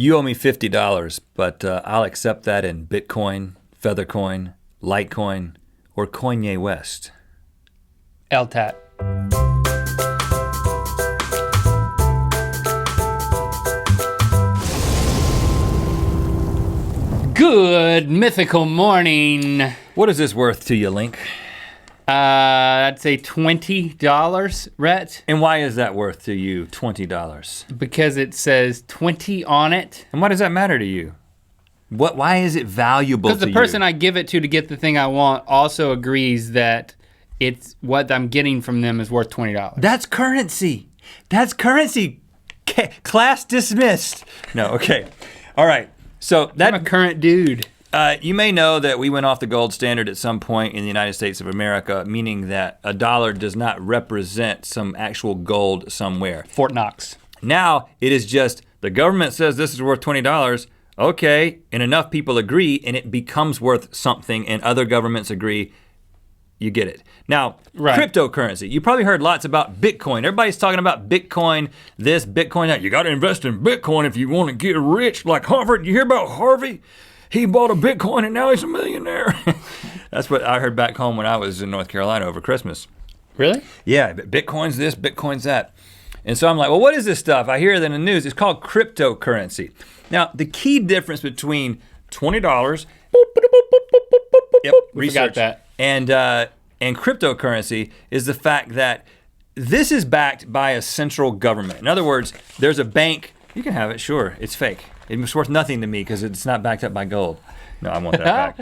You owe me $50, but I'll accept that in Bitcoin, Feathercoin, Litecoin, or Kanye West. LTAT. Good mythical morning. What is this worth to you, Link? I'd say $20, Rhett. And why is that worth to you, $20? Because it says 20 on it. And why does that matter to you? Why is it valuable to you? Because the person I give it to get the thing I want also agrees that it's what I'm getting from them is worth $20. That's currency. That's currency. Class dismissed. No, okay. All right. So I'm a current dude. You may know that we went off the gold standard at some point in the United States of America, meaning that a dollar does not represent some actual gold somewhere. Fort Knox. Now it is just the government says this is worth $20. Okay, and enough people agree and it becomes worth something and other governments agree, you get it. Now, Cryptocurrency. You probably heard lots about Bitcoin. Everybody's talking about Bitcoin this, Bitcoin that. You gotta invest in Bitcoin if you wanna get rich, like Harvard. You hear about Harvey? He bought a Bitcoin and now he's a millionaire. That's what I heard back home when I was in North Carolina over Christmas. Really? Yeah, Bitcoin's this, Bitcoin's that. And so I'm like, well, what is this stuff? I hear it in the news. It's called cryptocurrency. Now, the key difference between $20, yep, we forgot that. And cryptocurrency is the fact that this is backed by a central government. In other words, there's a bank. You can have it, sure, it's fake. It's worth nothing to me because it's not backed up by gold. No, I want that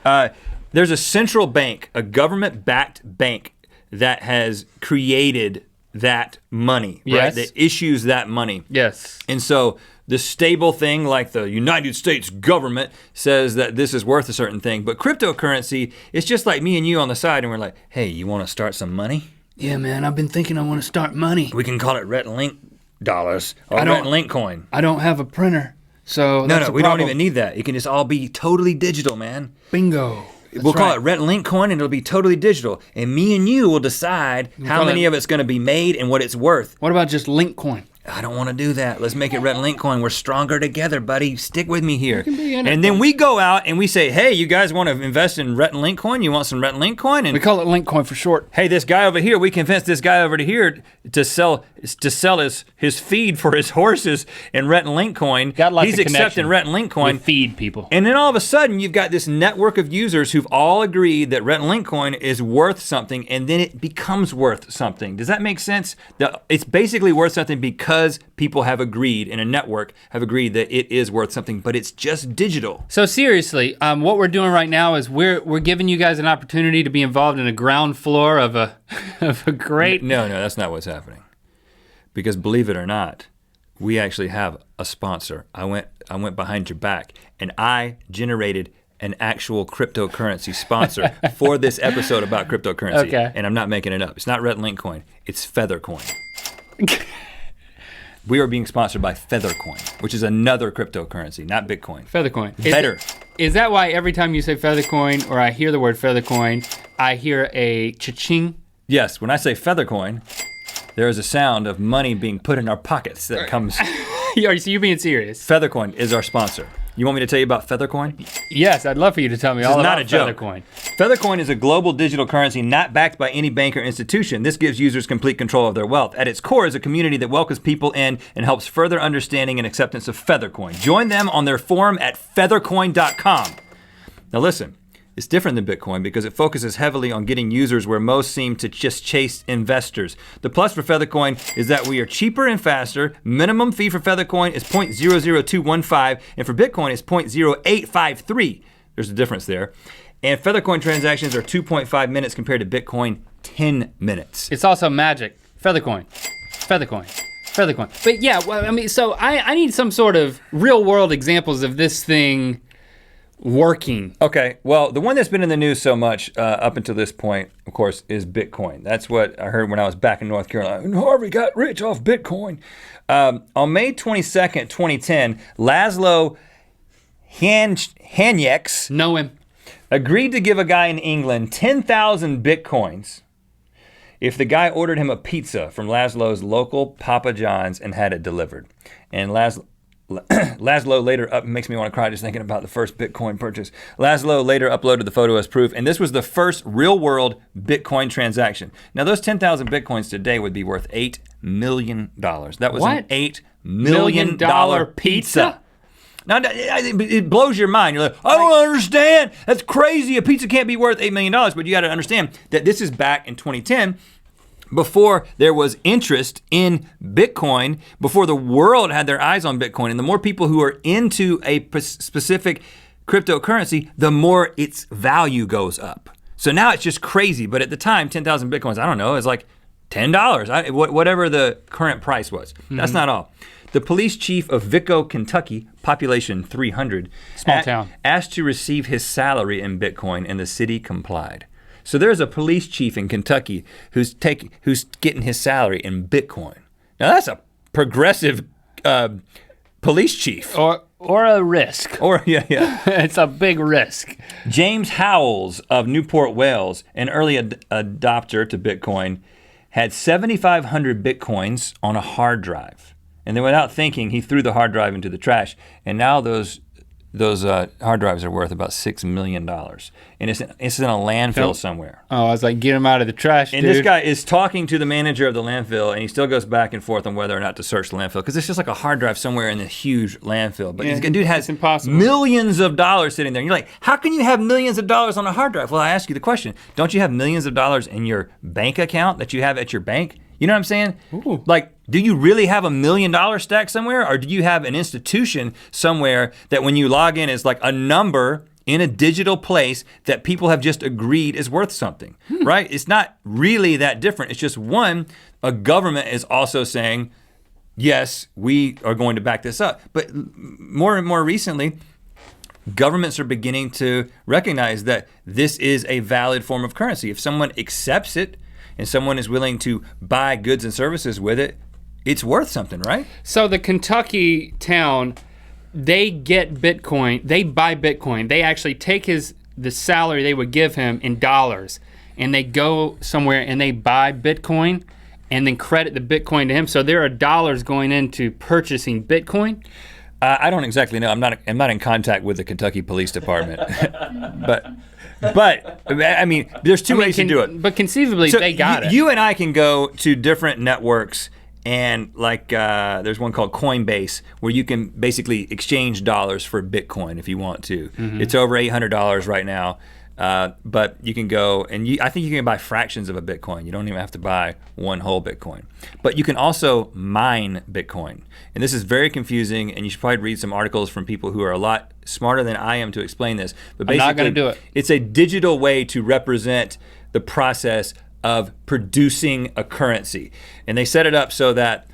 back. There's a central bank, a government-backed bank that has created that money, right? That issues that money. Yes. And so the stable thing, like the United States government, says that this is worth a certain thing. But cryptocurrency, it's just like me and you on the side, and we're like, hey, you want to start some money? Yeah, man, I've been thinking I want to start money. We can call it Rhett Link dollars or Rhett Link coin. I don't have a printer, so that's we don't even need that. It can just all be totally digital, man. Bingo. We'll call it Rhett Link coin and it'll be totally digital. And me and you will decide how many of it's gonna be made and what it's worth. What about just Link coin? I don't want to do that. Let's make it Rhett Link coin. We're stronger together, buddy. Stick with me here. And then we go out and we say, hey, you guys want to invest in Rhett Link coin? You want some Rhett Link coin? And we call it Link coin for short. Hey, this guy over here, we convinced this guy over to here to sell his feed for his horses in Rhett Link coin. He's accepting Rhett Link coin. Feed people. And then all of a sudden, you've got this network of users who've all agreed that Rhett Link coin is worth something, and then it becomes worth something. Does that make sense? It's basically worth something because people have agreed, in a network, have agreed that it is worth something, but it's just digital. So seriously, what we're doing right now is we're giving you guys an opportunity to be involved in a ground floor of a great. No, that's not what's happening. Because believe it or not, we actually have a sponsor. I went behind your back and I generated an actual cryptocurrency sponsor for this episode about cryptocurrency. Okay. And I'm not making it up. It's not Rhett Link coin, it's Feathercoin. We are being sponsored by Feathercoin, which is another cryptocurrency, not Bitcoin. Feathercoin. Better. Is that why every time you say Feathercoin or I hear the word Feathercoin, I hear a cha-ching? Yes, when I say Feathercoin, there is a sound of money being put in our pockets that comes. So you're being serious? Feathercoin is our sponsor. You want me to tell you about Feathercoin? Yes, I'd love for you to tell me all about Feathercoin. Feathercoin is a global digital currency not backed by any bank or institution. This gives users complete control of their wealth. At its core is a community that welcomes people in and helps further understanding and acceptance of Feathercoin. Join them on their forum at feathercoin.com. Now listen, it's different than Bitcoin because it focuses heavily on getting users where most seem to just chase investors. The plus for Feathercoin is that we are cheaper and faster. Minimum fee for Feathercoin is 0.00215, and for Bitcoin it's 0.0853. There's a difference there. And Feathercoin transactions are 2.5 minutes compared to Bitcoin 10 minutes. It's also magic. Feathercoin. But yeah, well, I mean, so I need some sort of real world examples of this thing working. Okay, well, the one that's been in the news so much up until this point, of course, is Bitcoin. That's what I heard when I was back in North Carolina. And Harvey got rich off Bitcoin. On May 22nd, 2010, Laszlo Hanyecks know him. Agreed to give a guy in England 10,000 Bitcoins if the guy ordered him a pizza from Laszlo's local Papa John's and had it delivered. And Laszlo later makes me want to cry just thinking about the first Bitcoin purchase. Laszlo later uploaded the photo as proof, and this was the first real-world Bitcoin transaction. Now, those 10,000 Bitcoins today would be worth $8 million. That was an $8 million pizza. Now, it blows your mind. You're like, I don't understand. That's crazy. A pizza can't be worth $8 million. But you got to understand that this is back in 2010, before there was interest in Bitcoin, before the world had their eyes on Bitcoin. And the more people who are into a specific cryptocurrency, the more its value goes up. So now it's just crazy. But at the time, 10,000 Bitcoins, I don't know, it's like $10, whatever the current price was. That's not all. The police chief of Vico, Kentucky, population 300, small town, asked to receive his salary in Bitcoin, and the city complied. So there's a police chief in Kentucky who's getting his salary in Bitcoin. Now that's a progressive police chief. Or a risk. Yeah. It's a big risk. James Howells of Newport, Wales, an early adopter to Bitcoin, had 7,500 Bitcoins on a hard drive. And then without thinking, he threw the hard drive into the trash. And now those hard drives are worth about $6 million. And it's in a landfill somewhere. Oh, I was like, get them out of the trash, and this guy is talking to the manager of the landfill, and he still goes back and forth on whether or not to search the landfill, because it's just like a hard drive somewhere in this huge landfill. But this dude has millions of dollars sitting there. And you're like, how can you have millions of dollars on a hard drive? Well, I ask you the question, don't you have millions of dollars in your bank account that you have at your bank? You know what I'm saying? Ooh. Like, do you really have $1 million stacked somewhere, or do you have an institution somewhere that when you log in is like a number in a digital place that people have just agreed is worth something, right? It's not really that different. It's just a government is also saying, yes, we are going to back this up. But more and more recently, governments are beginning to recognize that this is a valid form of currency. If someone accepts it, and someone is willing to buy goods and services with it, it's worth something, right? So the Kentucky town, they get Bitcoin, they buy Bitcoin. They actually take the salary they would give him in dollars, and they go somewhere and they buy Bitcoin and then credit the Bitcoin to him. So there are dollars going into purchasing Bitcoin. I don't exactly know. I'm not in contact with the Kentucky Police Department, but I mean, there's two ways to do it. But conceivably, they got it. You and I can go to different networks, and like there's one called Coinbase where you can basically exchange dollars for Bitcoin if you want to. Mm-hmm. It's over $800 right now. But you can go and I think you can buy fractions of a Bitcoin. You don't even have to buy one whole Bitcoin. But you can also mine Bitcoin. And this is very confusing, and you should probably read some articles from people who are a lot smarter than I am to explain this. But basically, I'm not going to do it. It's a digital way to represent the process of producing a currency. And they set it up so that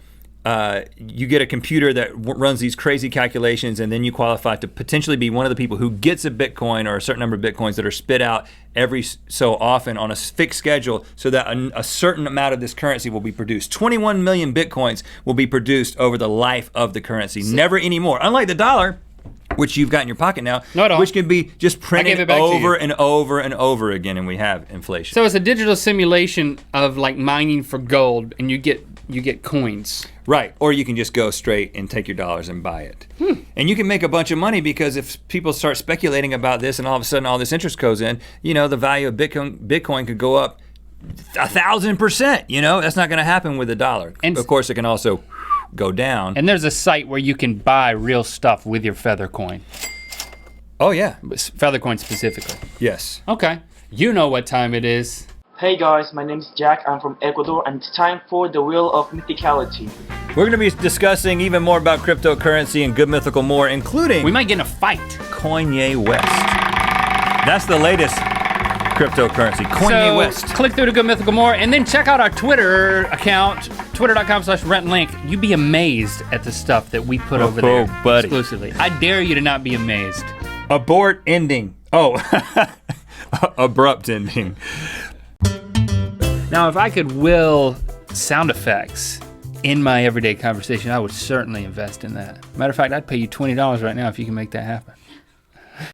you get a computer that runs these crazy calculations, and then you qualify to potentially be one of the people who gets a Bitcoin or a certain number of Bitcoins that are spit out every so often on a fixed schedule, so that a certain amount of this currency will be produced. 21 million Bitcoins will be produced over the life of the currency, never anymore. Unlike the dollar, which you've got in your pocket now, which can be just printed over and over and over again, and we have inflation. So it's a digital simulation of like mining for gold, and you get coins. Right, or you can just go straight and take your dollars and buy it. And you can make a bunch of money, because if people start speculating about this and all of a sudden all this interest goes in, the value of Bitcoin could go up 1,000%. That's not gonna happen with the dollar. And of course it can also go down. And there's a site where you can buy real stuff with your Feather coin. Oh yeah. Feather coin specifically. Yes. Okay, you know what time it is. Hey guys, my name is Jack, I'm from Ecuador, and it's time for the Wheel of Mythicality. We're gonna be discussing even more about cryptocurrency and Good Mythical More, including... We might get in a fight. Kanye West. That's the latest cryptocurrency, Kanye West. Click through to Good Mythical More, and then check out our Twitter account, twitter.com/RhettandLink. You'd be amazed at the stuff that we put over there buddy. Exclusively. I dare you to not be amazed. Abort ending. Abrupt ending. Now, if I could will sound effects in my everyday conversation, I would certainly invest in that. Matter of fact, I'd pay you $20 right now if you can make that happen.